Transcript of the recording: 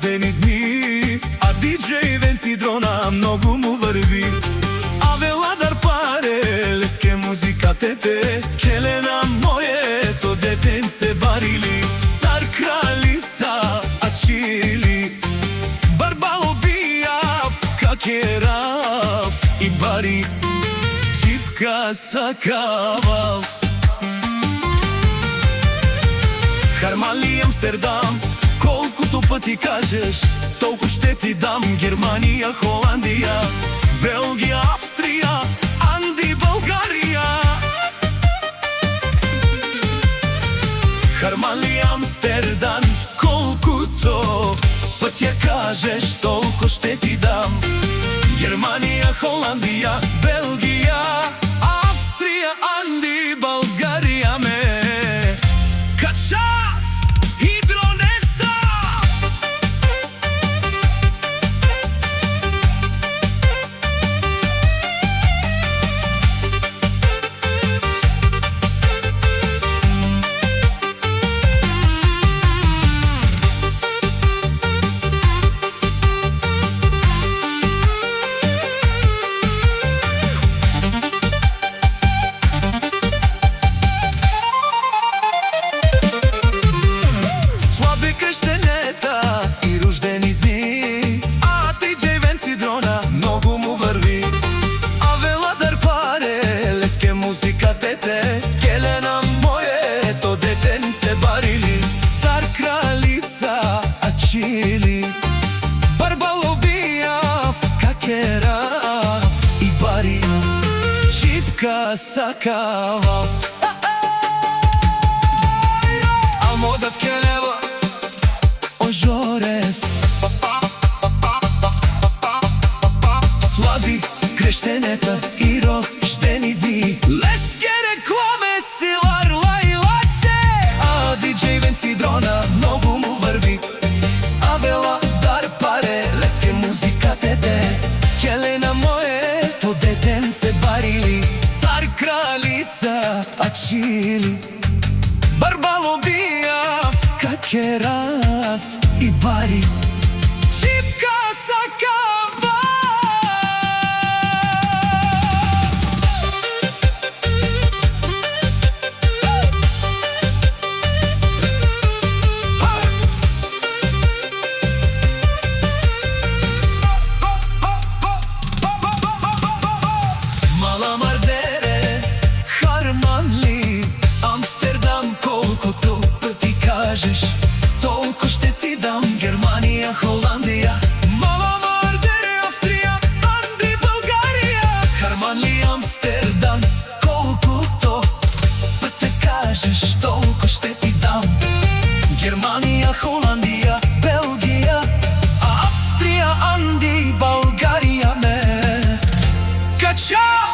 рождени дни, а диджей Венци Дрона многу му врви. Авела дар паре, леске музика тете, Келена моето детенце барили. Цар кралица Ачили, Барбало бијав, какерав и бари, чипка сакавав. Хармали Амстердам, колкото пъти кажеш, толку ще ти дам. Германия, Холандия, Белгия, Австрия, Анди, България. Хармали Амстердам, колкото пъти я кажеш, толку ще ти дам. Германия, Холандия, Белгия, Австрия, Анди, България ме кача. И рождени дни, а диджей Венци Дрона многу му върви. Авела дар паре, леске музика тете, Келена моето детенце барили. Цар кралица Ачили, Барбало бијав, какерав и бари, чипка сакавав. Алмодат Келева Жорес, слаби крещенета и рождени дни, леске рекламе силар лайлаче, а диджей Венци Дрона многу му върви. Авела дар паре, леске музика тете, Келена моето детенце барили. Цар кралица Ачили, Барбало бијав, какерав и бари, чипка сакава. Мала Мардере, Хармали Амстердам, колкото пъти кажеш, толку ще ти дам. Германия, Холандия, Мала Мардере, Австрия, Анди, България. Хармали Амстердам, колкото пъти кажеш, толку ще ти дам. Германия, Холандия, Белгия, Австрия, Анди, България ме кача.